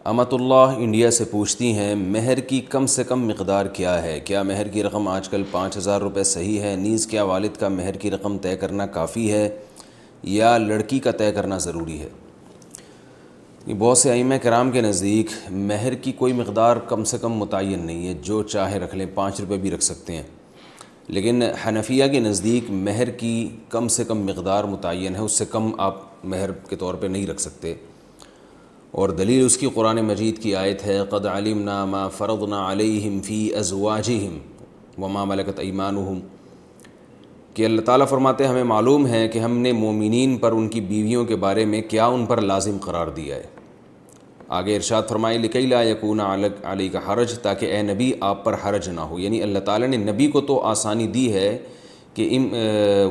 امت اللہ انڈیا سے پوچھتی ہیں مہر کی کم سے کم مقدار کیا ہے؟ کیا مہر کی رقم آج کل 5,000 روپے صحیح ہے؟ نیز کیا والد کا مہر کی رقم طے کرنا کافی ہے یا لڑکی کا طے کرنا ضروری ہے؟ بہت سے ائمہ کرام کے نزدیک مہر کی کوئی مقدار کم سے کم متعین نہیں ہے، جو چاہے رکھ لیں، 5 روپے بھی رکھ سکتے ہیں۔ لیکن حنفیہ کے نزدیک مہر کی کم سے کم مقدار متعین ہے، اس سے کم آپ مہر کے طور پہ نہیں رکھ سکتے، اور دلیل اس کی قرآن مجید کی آیت ہے قد علمنا ما فرضنا علیہم فی ازواجہم وما ملکت ایمانہم، کہ اللہ تعالیٰ فرماتے ہیں ہمیں معلوم ہے کہ ہم نے مومنین پر ان کی بیویوں کے بارے میں کیا ان پر لازم قرار دیا ہے۔ آگے ارشاد فرمائے لکی لا یکون علیک حرج، تاکہ اے نبی آپ پر حرج نہ ہو، یعنی اللہ تعالیٰ نے نبی کو تو آسانی دی ہے کہ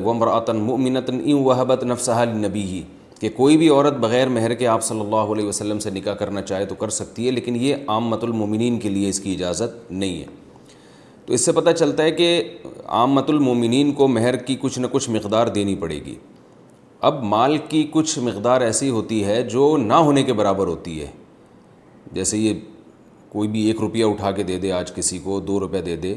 وامرأۃ مؤمنۃ ان وہبت نفسہا لنبیہ، کہ کوئی بھی عورت بغیر مہر کے آپ صلی اللہ علیہ وسلم سے نکاح کرنا چاہے تو کر سکتی ہے، لیکن یہ عامۃ المومنین کے لیے اس کی اجازت نہیں ہے۔ تو اس سے پتہ چلتا ہے کہ عامۃ المومنین کو مہر کی کچھ نہ کچھ مقدار دینی پڑے گی۔ اب مال کی کچھ مقدار ایسی ہوتی ہے جو نہ ہونے کے برابر ہوتی ہے، جیسے یہ کوئی بھی 1 روپیہ اٹھا کے دے دے، آج کسی کو 2 روپے دے دے،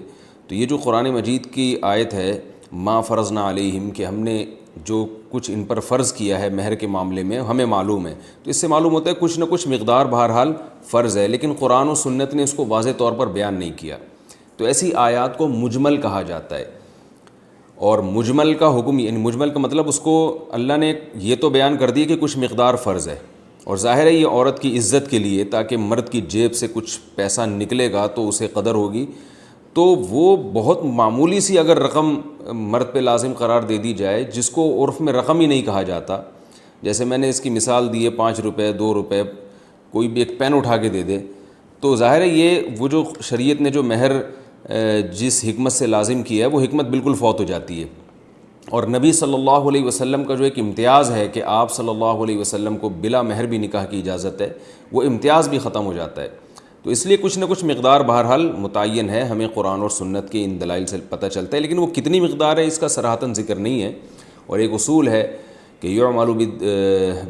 تو یہ جو قرآن مجید کی آیت ہے ما فرضنا علیہم، کہ ہم نے جو کچھ ان پر فرض کیا ہے مہر کے معاملے میں ہمیں معلوم ہے، تو اس سے معلوم ہوتا ہے کچھ نہ کچھ مقدار بہرحال فرض ہے، لیکن قرآن و سنت نے اس کو واضح طور پر بیان نہیں کیا۔ تو ایسی آیات کو مجمل کہا جاتا ہے، اور مجمل کا حکم، یعنی مجمل کا مطلب اس کو اللہ نے یہ تو بیان کر دی کہ کچھ مقدار فرض ہے، اور ظاہر ہے یہ عورت کی عزت کے لیے، تاکہ مرد کی جیب سے کچھ پیسہ نکلے گا تو اسے قدر ہوگی، تو وہ بہت معمولی سی اگر رقم مرد پہ لازم قرار دے دی جائے، جس کو عرف میں رقم ہی نہیں کہا جاتا، جیسے میں نے اس کی مثال دی ہے 5 روپے 2 روپے، کوئی بھی ایک پین اٹھا کے دے دے، تو ظاہر ہے یہ وہ جو شریعت نے جو مہر جس حکمت سے لازم کیا ہے وہ حکمت بالکل فوت ہو جاتی ہے، اور نبی صلی اللہ علیہ وسلم کا جو ایک امتیاز ہے کہ آپ صلی اللہ علیہ وسلم کو بلا مہر بھی نکاح کی اجازت ہے، وہ امتیاز بھی ختم ہو جاتا ہے۔ تو اس لیے کچھ نہ کچھ مقدار بہرحال متعین ہے، ہمیں قرآن اور سنت کے ان دلائل سے پتہ چلتا ہے، لیکن وہ کتنی مقدار ہے اس کا صراحتاً ذکر نہیں ہے، اور ایک اصول ہے کہ یعمل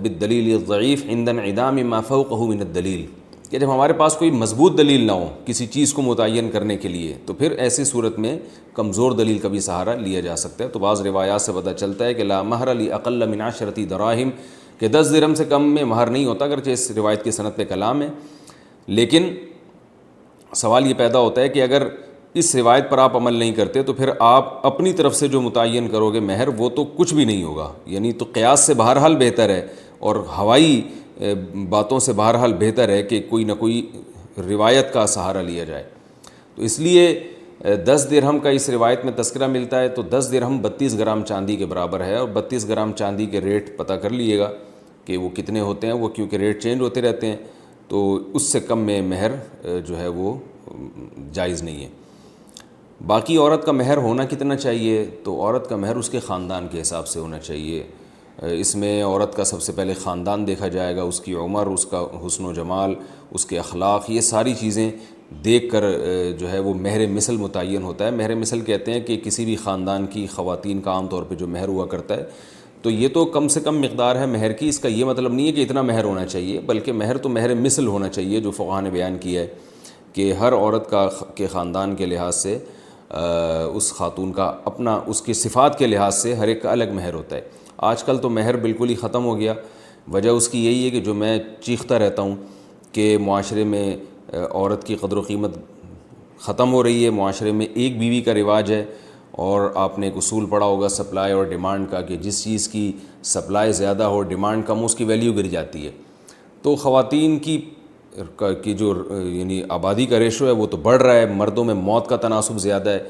بالدلیل الضعیف عند انعدام ما فوقه من الدلیل، کہ جب ہمارے پاس کوئی مضبوط دلیل نہ ہو کسی چیز کو متعین کرنے کے لیے، تو پھر ایسی صورت میں کمزور دلیل کا بھی سہارا لیا جا سکتا ہے۔ تو بعض روایات سے پتہ چلتا ہے کہ لا مہر لاقل من 10 دراہم، کہ 10 درہم سے کم میں مہر نہیں ہوتا، اگرچہ اس روایت کی سند پہ کلام ہے، لیکن سوال یہ پیدا ہوتا ہے کہ اگر اس روایت پر آپ عمل نہیں کرتے تو پھر آپ اپنی طرف سے جو متعین کرو گے مہر، وہ تو کچھ بھی نہیں ہوگا، یعنی تو قیاس سے بہرحال بہتر ہے، اور ہوائی باتوں سے بہرحال بہتر ہے کہ کوئی نہ کوئی روایت کا سہارا لیا جائے۔ تو اس لیے 10 درہم کا اس روایت میں تذکرہ ملتا ہے، تو 10 درہم 32 گرام چاندی کے برابر ہے، اور 32 گرام چاندی کے ریٹ پتہ کر لیے گا کہ وہ کتنے ہوتے ہیں، وہ کیونکہ ریٹ چینج ہوتے رہتے ہیں، تو اس سے کم میں مہر جو ہے وہ جائز نہیں ہے۔ باقی عورت کا مہر ہونا کتنا چاہیے؟ تو عورت کا مہر اس کے خاندان کے حساب سے ہونا چاہیے۔ اس میں عورت کا سب سے پہلے خاندان دیکھا جائے گا، اس کی عمر، اس کا حسن و جمال، اس کے اخلاق، یہ ساری چیزیں دیکھ کر جو ہے وہ مہر مثل متعین ہوتا ہے۔ مہر مثل کہتے ہیں کہ کسی بھی خاندان کی خواتین کا عام طور پہ جو مہر ہوا کرتا ہے، تو یہ تو کم سے کم مقدار ہے مہر کی، اس کا یہ مطلب نہیں ہے کہ اتنا مہر ہونا چاہیے، بلکہ مہر تو مہر مثل ہونا چاہیے، جو فقہاء نے بیان کیا ہے کہ ہر عورت کے خاندان کے لحاظ سے اس خاتون کا اپنا، اس کی صفات کے لحاظ سے ہر ایک کا الگ مہر ہوتا ہے۔ آج کل تو مہر بالکل ہی ختم ہو گیا، وجہ اس کی یہی ہے کہ جو میں چیختا رہتا ہوں کہ معاشرے میں عورت کی قدر و قیمت ختم ہو رہی ہے، معاشرے میں ایک بیوی کا رواج ہے، اور آپ نے ایک اصول پڑھا ہوگا سپلائی اور ڈیمانڈ کا، کہ جس چیز کی سپلائی زیادہ ہو، ڈیمانڈ کم، اس کی ویلیو گر جاتی ہے۔ تو خواتین کی جو یعنی آبادی کا ریشو ہے وہ تو بڑھ رہا ہے، مردوں میں موت کا تناسب زیادہ ہے،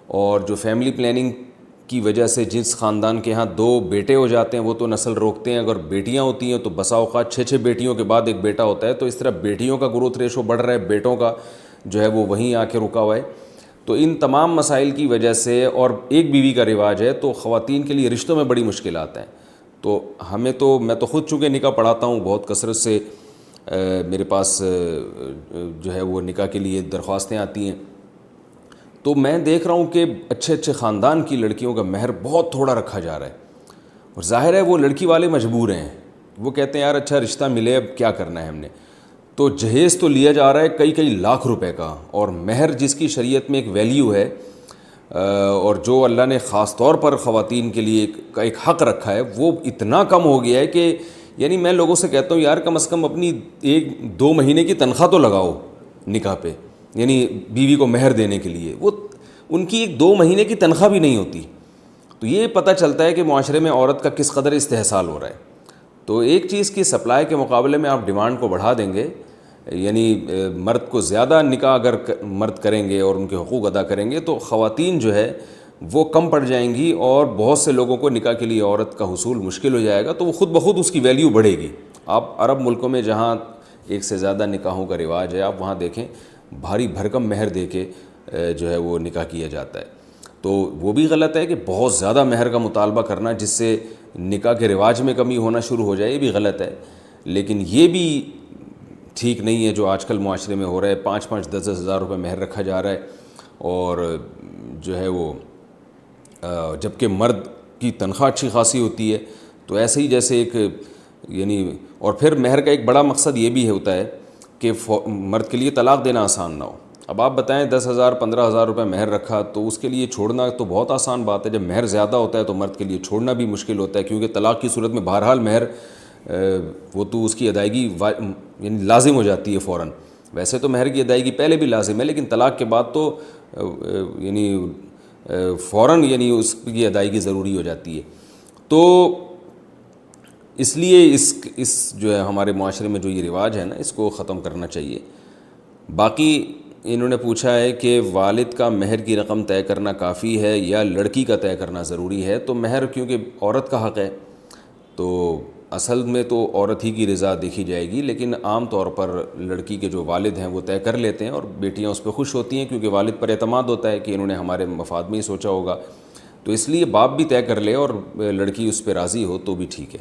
اور جو فیملی پلاننگ کی وجہ سے جس خاندان کے ہاں 2 بیٹے ہو جاتے ہیں وہ تو نسل روکتے ہیں، اگر بیٹیاں ہوتی ہیں تو بسا اوقات 6 بیٹیوں کے بعد ایک بیٹا ہوتا ہے، تو اس طرح بیٹیوں کا گروتھ ریشو بڑھ رہا ہے، بیٹوں کا جو ہے وہ وہیں آ کے رکا ہوا ہے۔ تو ان تمام مسائل کی وجہ سے، اور ایک بیوی کا رواج ہے، تو خواتین کے لیے رشتوں میں بڑی مشکلات ہیں۔ تو میں تو خود چونکہ نکاح پڑھاتا ہوں، بہت کثرت سے میرے پاس جو ہے وہ نکاح کے لیے درخواستیں آتی ہیں، تو میں دیکھ رہا ہوں کہ اچھے خاندان کی لڑکیوں کا مہر بہت تھوڑا رکھا جا رہا ہے، اور ظاہر ہے وہ لڑکی والے مجبور ہیں، وہ کہتے ہیں یار اچھا رشتہ ملے، اب کیا کرنا ہے ہم نے۔ تو جہیز تو لیا جا رہا ہے کئی کئی لاکھ روپے کا، اور مہر جس کی شریعت میں ایک ویلیو ہے اور جو اللہ نے خاص طور پر خواتین کے لیے ایک حق رکھا ہے، وہ اتنا کم ہو گیا ہے کہ یعنی میں لوگوں سے کہتا ہوں یار کم از کم اپنی 1-2 مہینے کی تنخواہ تو لگاؤ نکاح پہ، یعنی بیوی کو مہر دینے کے لیے، وہ ان کی 1-2 مہینے کی تنخواہ بھی نہیں ہوتی۔ تو یہ پتہ چلتا ہے کہ معاشرے میں عورت کا کس قدر استحصال ہو رہا ہے۔ تو ایک چیز کی سپلائی کے مقابلے میں آپ ڈیمانڈ کو بڑھا دیں گے، یعنی مرد کو زیادہ نکاح اگر مرد کریں گے اور ان کے حقوق ادا کریں گے تو خواتین جو ہے وہ کم پڑ جائیں گی، اور بہت سے لوگوں کو نکاح کے لیے عورت کا حصول مشکل ہو جائے گا، تو وہ خود بخود اس کی ویلیو بڑھے گی۔ آپ عرب ملکوں میں جہاں ایک سے زیادہ نکاحوں کا رواج ہے، آپ وہاں دیکھیں بھاری بھرکم مہر دے کے جو ہے وہ نکاح کیا جاتا ہے۔ تو وہ بھی غلط ہے کہ بہت زیادہ مہر کا مطالبہ کرنا جس سے نکاح کے رواج میں کمی ہونا شروع ہو جائے، یہ بھی غلط ہے۔ لیکن یہ بھی ٹھیک نہیں ہے جو آج کل معاشرے میں ہو رہا ہے، 5-5 10-10 ہزار روپے مہر رکھا جا رہا ہے، اور جو ہے وہ جبکہ مرد کی تنخواہ اچھی خاصی ہوتی ہے۔ تو ایسے ہی جیسے ایک یعنی، اور پھر مہر کا ایک بڑا مقصد یہ بھی ہوتا ہے کہ مرد کے لیے طلاق دینا آسان نہ ہو۔ اب آپ بتائیں 10,000 15,000 روپے مہر رکھا تو اس کے لیے چھوڑنا تو بہت آسان بات ہے، جب مہر زیادہ ہوتا ہے تو مرد کے لیے چھوڑنا بھی مشکل ہوتا ہے، کیونکہ طلاق کی صورت میں بہرحال مہر وہ تو اس کی ادائیگی یعنی لازم ہو جاتی ہے فوراً۔ ویسے تو مہر کی ادائیگی پہلے بھی لازم ہے، لیکن طلاق کے بعد تو یعنی فوراً یعنی اس کی ادائیگی ضروری ہو جاتی ہے۔ تو اس لیے اس جو ہے ہمارے معاشرے میں جو یہ رواج ہے نا، اس کو ختم کرنا چاہیے۔ باقی انہوں نے پوچھا ہے کہ والد کا مہر کی رقم طے کرنا کافی ہے یا لڑکی کا طے کرنا ضروری ہے؟ تو مہر کیونکہ عورت کا حق ہے تو اصل میں تو عورت ہی کی رضا دیکھی جائے گی، لیکن عام طور پر لڑکی کے جو والد ہیں وہ طے کر لیتے ہیں، اور بیٹیاں اس پہ خوش ہوتی ہیں کیونکہ والد پر اعتماد ہوتا ہے کہ انہوں نے ہمارے مفاد میں ہی سوچا ہوگا۔ تو اس لیے باپ بھی طے کر لے اور لڑکی اس پہ راضی ہو تو بھی ٹھیک ہے۔